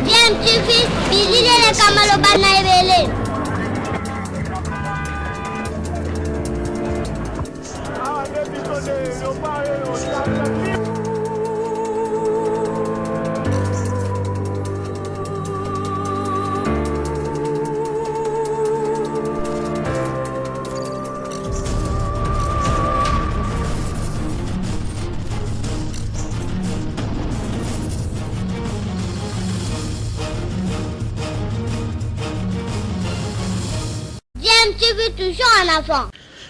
DMTV, bilile kamalo bana ebele. DMTV toujours en avant.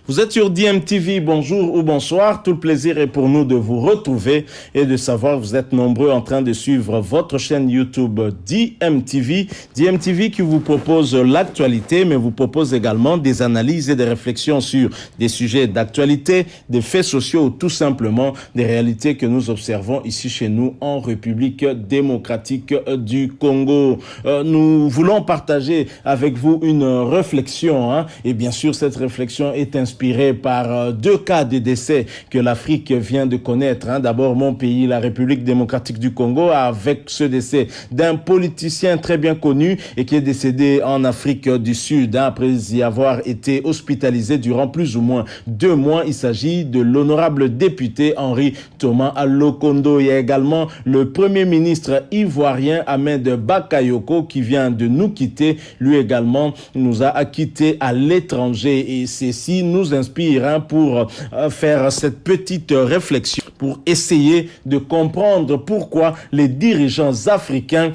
Vous êtes sur DMTV, bonjour ou bonsoir, tout le plaisir est pour nous de vous retrouver et de savoir que vous êtes nombreux en train de suivre votre chaîne YouTube DMTV. DMTV qui vous propose l'actualité mais vous propose également des analyses et des réflexions sur des sujets d'actualité, des faits sociaux ou tout simplement des réalités que nous observons ici chez nous en République démocratique du Congo. Nous voulons partager avec vous une réflexion et bien sûr cette réflexion est inspiré par deux cas de décès que l'Afrique vient de connaître. D'abord, mon pays, la République démocratique du Congo, avec ce décès d'un politicien très bien connu et qui est décédé en Afrique du Sud après y avoir été hospitalisé durant plus ou moins 2 mois. Il s'agit de l'honorable député Henri Thomas Lokondo. Il y a également le premier ministre ivoirien Ahmed Bakayoko qui vient de nous quitter. Lui également nous a quittés à l'étranger et ceci nous inspire pour faire cette petite réflexion, pour essayer de comprendre pourquoi les dirigeants africains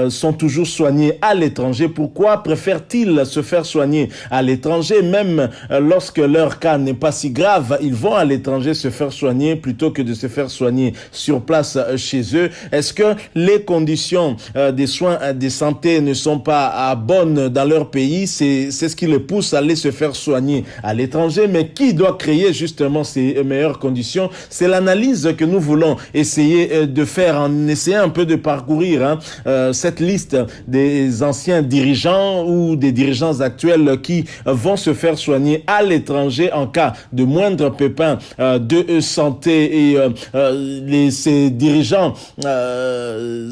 sont toujours soignés à l'étranger. Pourquoi préfèrent-ils se faire soigner à l'étranger, même lorsque leur cas n'est pas si grave, ils vont à l'étranger se faire soigner plutôt que de se faire soigner sur place chez eux. Est-ce que les conditions des soins de santé ne sont pas bonnes dans leur pays? C'est ce qui les pousse à aller se faire soigner à l'étranger. Mais qui doit créer justement ces meilleures conditions? C'est l'analyse que nous voulons essayer de faire en essayant un peu de parcourir cette liste des anciens dirigeants ou des dirigeants actuels qui vont se faire soigner à l'étranger en cas de moindre pépin de santé. Et ces dirigeants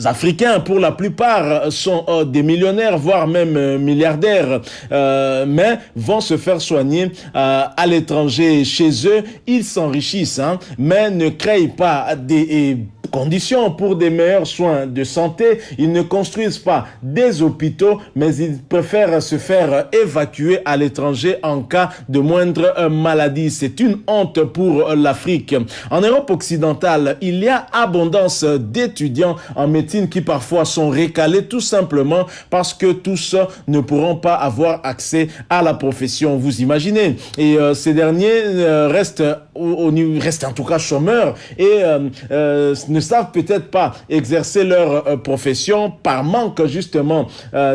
africains, pour la plupart, sont des millionnaires, voire même milliardaires, mais vont se faire soigner à l'étranger. Chez eux, ils s'enrichissent, mais ne créent pas des conditions pour des meilleurs soins de santé. Ils ne construisent pas des hôpitaux, mais ils préfèrent se faire évacuer à l'étranger en cas de moindre maladie. C'est une honte pour l'Afrique. En Europe occidentale, il y a abondance d'étudiants en médecine qui parfois sont recalés tout simplement parce que tous ne pourront pas avoir accès à la profession. Vous imaginez? Et ces derniers restent en tout cas chômeurs et ne savent peut-être pas exercer leur profession par manque justement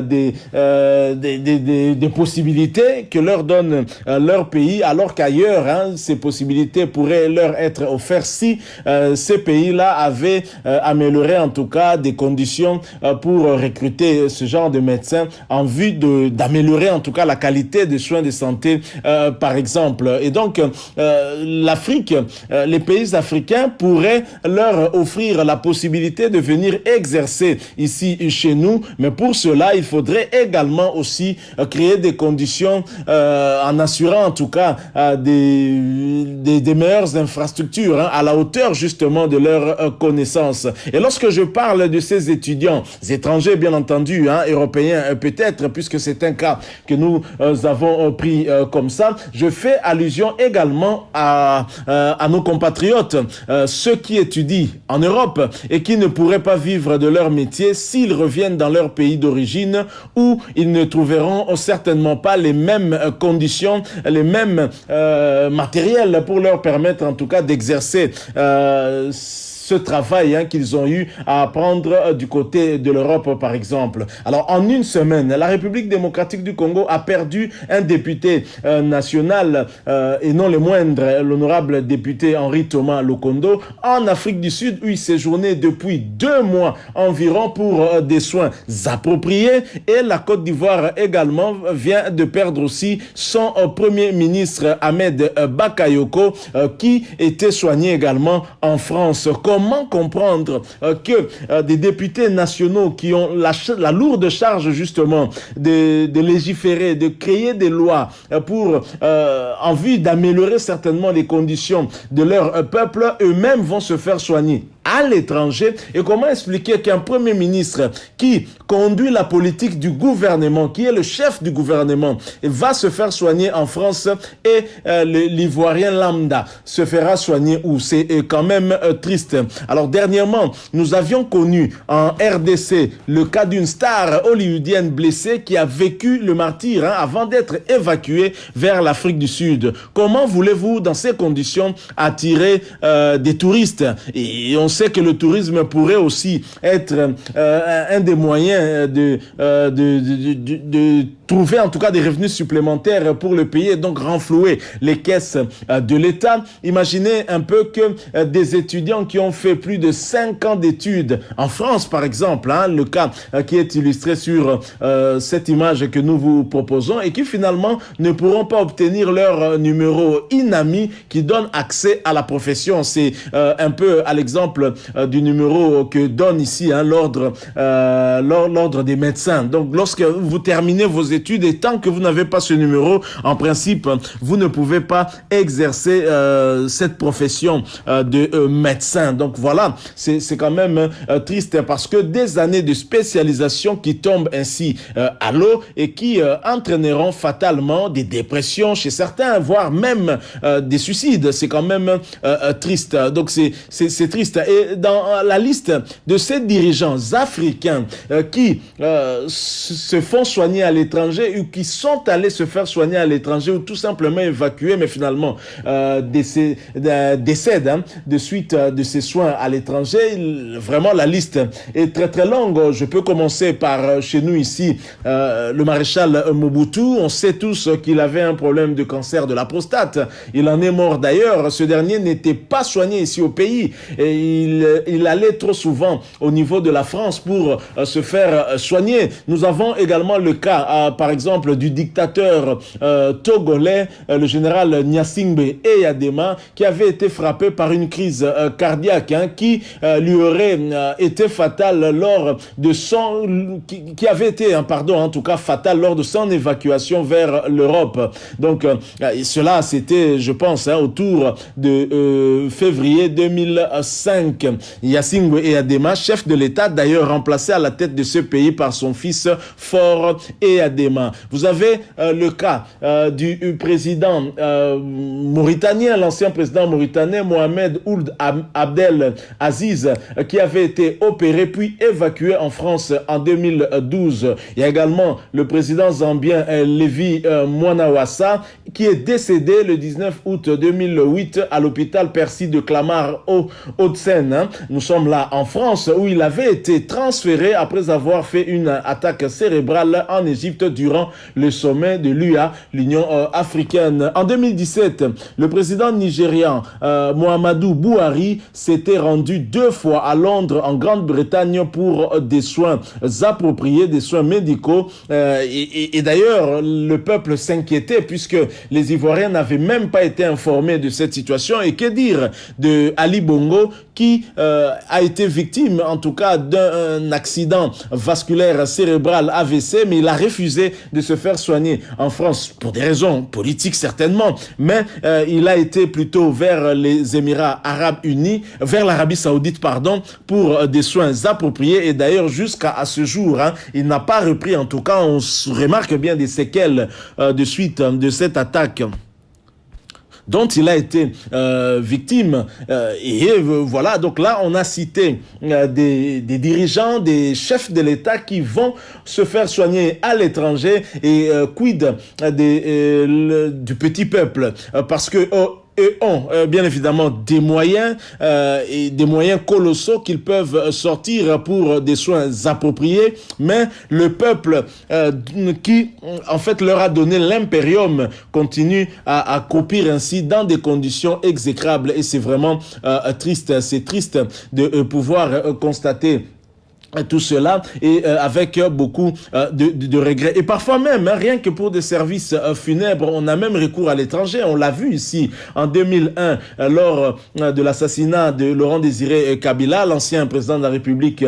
des possibilités que leur donne leur pays, alors qu'ailleurs ces possibilités pourraient leur être offertes si ces pays-là avaient amélioré en tout cas des conditions pour recruter ce genre de médecins en vue d'améliorer en tout cas la qualité des soins de santé par exemple. Et donc l'Afrique, les pays africains pourraient leur offrir la possibilité de venir exercer ici chez nous, mais pour cela il faudrait également aussi créer des conditions en assurant en tout cas des meilleures infrastructures à la hauteur justement de leurs connaissances. Et lorsque je parle de ces étudiants étrangers bien entendu, européens peut-être, puisque c'est un cas que nous avons pris comme ça, je fais allusion également à nos compatriotes, ceux qui étudient en Europe et qui ne pourraient pas vivre de leur métier s'ils reviennent dans leur pays d'origine, où ils ne trouveront certainement pas les mêmes conditions, les mêmes matériels pour leur permettre en tout cas d'exercer ce travail qu'ils ont eu à apprendre du côté de l'Europe, par exemple. Alors, en une semaine, la République démocratique du Congo a perdu un député national, et non le moindre, l'honorable député Henri Thomas Lokondo, en Afrique du Sud, où il séjournait depuis 2 mois environ pour des soins appropriés. Et la Côte d'Ivoire également vient de perdre aussi son premier ministre Ahmed Bakayoko, qui était soigné également en France. Comment comment comprendre que des députés nationaux qui ont la lourde charge justement de légiférer, de créer des lois pour en vue d'améliorer certainement les conditions de leur peuple, eux-mêmes vont se faire soigner à l'étranger? Et comment expliquer qu'un premier ministre qui conduit la politique du gouvernement, qui est le chef du gouvernement, va se faire soigner en France et l'Ivoirien lambda se fera soigner où? C'est quand même triste. Alors dernièrement, nous avions connu en RDC le cas d'une star hollywoodienne blessée qui a vécu le martyre avant d'être évacuée vers l'Afrique du Sud. Comment voulez-vous dans ces conditions attirer des touristes? Et on sait que le tourisme pourrait aussi être un des moyens de trouver en tout cas des revenus supplémentaires pour le pays et donc renflouer les caisses de l'État. Imaginez un peu que des étudiants qui ont fait plus de 5 ans d'études en France par exemple, le cas qui est illustré sur cette image que nous vous proposons, et qui finalement ne pourront pas obtenir leur numéro INAMI qui donne accès à la profession. C'est un peu à l'exemple du numéro que donne ici l'ordre des médecins. Donc lorsque vous terminez vos études, et tant que vous n'avez pas ce numéro, en principe, vous ne pouvez pas exercer cette profession de médecin. Donc voilà, c'est quand même triste parce que des années de spécialisation qui tombent ainsi à l'eau et qui entraîneront fatalement des dépressions chez certains, voire même des suicides. C'est quand même triste. Donc c'est triste. Et dans la liste de ces dirigeants africains qui se font soigner à l'étranger ou qui sont allés se faire soigner à l'étranger ou tout simplement évacués, mais finalement décèdent de suite de ces soins à l'étranger, vraiment la liste est très très longue. Je peux commencer par chez nous ici, le maréchal Mobutu. On sait tous qu'il avait un problème de cancer de la prostate. Il en est mort d'ailleurs. Ce dernier n'était pas soigné ici au pays et il allait trop souvent au niveau de la France pour se faire soigner. Nous avons également le cas par exemple du dictateur togolais, le général Gnassingbé Eyadema, qui avait été frappé par une crise cardiaque qui lui aurait été fatale lors de son qui avait été en tout cas fatale lors de son évacuation vers l'Europe. Donc cela c'était, je pense, autour de février 2005. Gnassingbé Eyadema, chef de l'État, d'ailleurs remplacé à la tête de ce pays par son fils Faure Eyadema. Vous avez le cas du président mauritanien, l'ancien président mauritanien Mohamed Ould Abdel Aziz, qui avait été opéré puis évacué en France en 2012. Il y a également le président zambien Lévi Mwanawasa, qui est décédé le 19 août 2008 à l'hôpital Percy de Clamart au Hauts-de-Seine. Nous sommes là en France où il avait été transféré après avoir fait une attaque cérébrale en Égypte durant le sommet de l'UA, l'Union africaine. En 2017, le président nigérian Muhammadu Buhari s'était rendu 2 fois à Londres en Grande-Bretagne pour des soins appropriés, des soins médicaux. Et d'ailleurs, le peuple s'inquiétait puisque les Ivoiriens n'avaient même pas été informés de cette situation. Et que dire de Ali Bongo qui a été victime en tout cas d'un accident vasculaire cérébral AVC, mais il a refusé de se faire soigner en France pour des raisons politiques certainement, mais il a été plutôt vers les Émirats Arabes Unis, vers l'Arabie Saoudite pardon, pour des soins appropriés. Et d'ailleurs jusqu'à ce jour, il n'a pas repris. En tout cas, on remarque bien des séquelles de suite de cette attaque dont il a été victime. Voilà, donc là, on a cité des dirigeants, des chefs de l'État qui vont se faire soigner à l'étranger. Et quid du petit peuple? Parce que eux ont bien évidemment des moyens et des moyens colossaux qu'ils peuvent sortir pour des soins appropriés, mais le peuple qui en fait leur a donné l'impérium continue à croupir ainsi dans des conditions exécrables, et c'est vraiment triste. C'est triste de pouvoir constater tout cela et avec beaucoup de regrets. Et parfois même, hein, rien que pour des services funèbres, on a même recours à l'étranger. On l'a vu ici en 2001 lors de l'assassinat de Laurent Désiré Kabila, l'ancien président de la République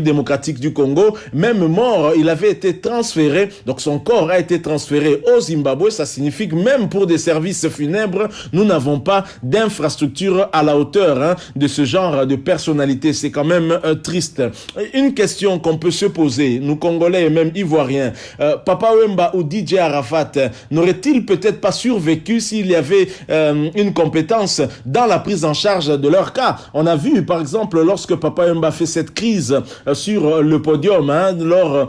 démocratique du Congo. Même mort, il avait été transféré, donc son corps a été transféré au Zimbabwe. Ça signifie que même pour des services funèbres, nous n'avons pas d'infrastructure à la hauteur, hein, de ce genre de personnalité. C'est quand même triste. Une question qu'on peut se poser, nous Congolais et même Ivoiriens, Papa Wemba ou DJ Arafat n'auraient-ils peut-être pas survécu s'il y avait une compétence dans la prise en charge de leur cas? On a vu par exemple lorsque Papa Wemba fait cette crise sur le podium, hein, lors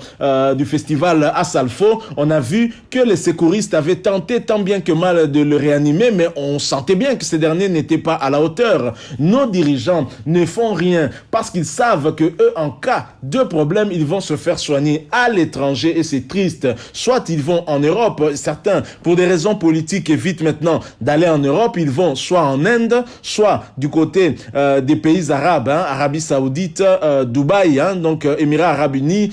du festival à Salfo, on a vu que les secouristes avaient tenté tant bien que mal de le réanimer, mais on sentait bien que ces derniers n'étaient pas à la hauteur. Nos dirigeants ne font rien parce qu'ils savent que eux, en cas de problème, ils vont se faire soigner à l'étranger et c'est triste. Soit ils vont en Europe, certains, pour des raisons politiques, évitent maintenant d'aller en Europe. Ils vont soit en Inde, soit du côté des pays arabes, hein, Arabie Saoudite, Dubaï, hein, donc Émirats Arabes Unis,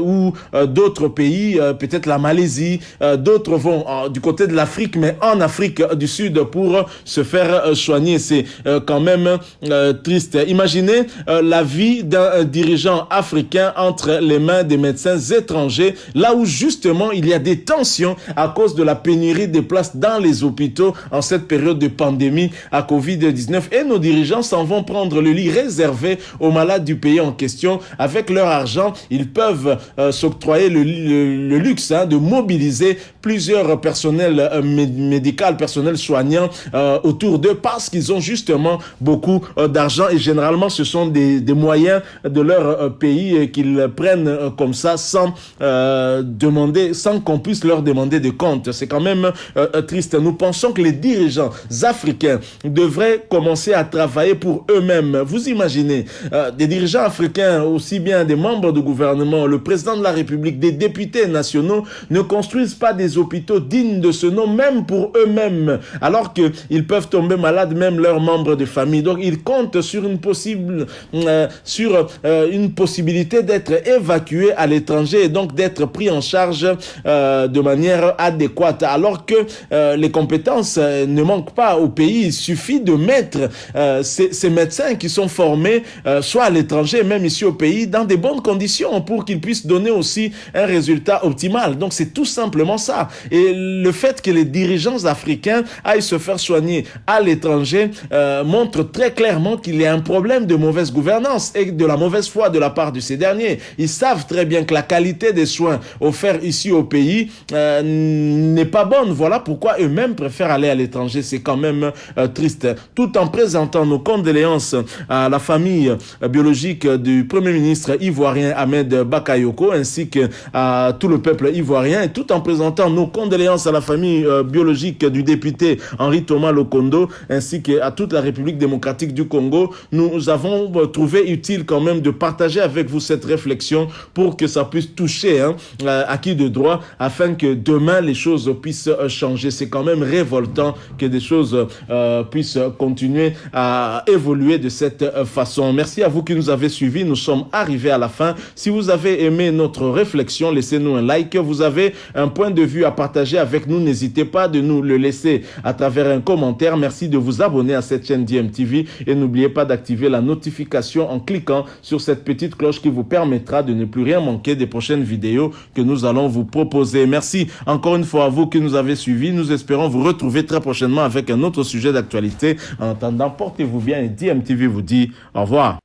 ou d'autres pays, peut-être la Malaisie. D'autres vont du côté de l'Afrique, mais en Afrique du Sud pour se faire soigner. C'est quand même triste. Imaginez la vie d'un dirigeant africain entre les mains des médecins étrangers, là où justement il y a des tensions à cause de la pénurie des places dans les hôpitaux en cette période de pandémie à Covid-19, et nos dirigeants s'en vont prendre le lit réservé aux malades du pays en question. Avec leur argent, ils peuvent s'octroyer le luxe, hein, de mobiliser plusieurs personnels médicaux, personnels soignants autour d'eux parce qu'ils ont justement beaucoup d'argent, et généralement ce sont des moyens de leur pays qu'ils prennent comme ça sans qu'on puisse leur demander des comptes. C'est quand même triste. Nous pensons que les dirigeants africains devraient commencer à travailler pour eux-mêmes. Vous imaginez des dirigeants africains, aussi bien des membres du gouvernement, le président de la République, des députés nationaux, ne construisent pas des hôpitaux dignes de ce nom, même pour eux-mêmes, alors qu'ils peuvent tomber malades, même leurs membres de famille. Donc ils comptent sur une possibilité d'être évacués à l'étranger et donc d'être pris en charge de manière adéquate, alors que les compétences ne manquent pas au pays. Il suffit de mettre ces médecins qui sont formés soit à l'étranger, même ici au pays, dans des bonnes conditions pour qu'ils puissent donner aussi un résultat optimal. Donc c'est tout simplement ça. Et le fait que les dirigeants africains aillent se faire soigner à l'étranger montre très clairement qu'il y a un problème de mauvaise gouvernance et de la mauvaise foi de la part de ces derniers. Ils savent très bien que la qualité des soins offerts ici au pays n'est pas bonne. Voilà pourquoi eux-mêmes préfèrent aller à l'étranger. C'est quand même triste. Tout en présentant nos condoléances à la famille biologique du Premier ministre ivoirien Ahmed Bakayoko ainsi qu'à tout le peuple ivoirien, et tout en présentant nos condoléances à la famille biologique du député Henri Thomas Lokondo ainsi qu'à toute la République démocratique du Congo, nous avons trouvé utile quand même de partager avec vous cette réflexion pour que ça puisse toucher à qui de droit, afin que demain les choses puissent changer. C'est quand même révoltant que des choses puissent continuer à évoluer de cette façon. Merci à vous qui nous avez suivis. Nous sommes arrivés à la fin. Si vous avez aimé notre réflexion, laissez-nous un like. Vous avez un point de vue à partager avec nous, n'hésitez pas de nous le laisser à travers un commentaire. Merci de vous abonner à cette chaîne DMTV et n'oubliez pas d'activer la notification en cliquant sur cette petite cloche qui vous permettra de ne plus rien manquer des prochaines vidéos que nous allons vous proposer. Merci encore une fois à vous qui nous avez suivis. Nous espérons vous retrouver très prochainement avec un autre sujet d'actualité. En attendant, portez-vous bien et DMTV vous dit au revoir.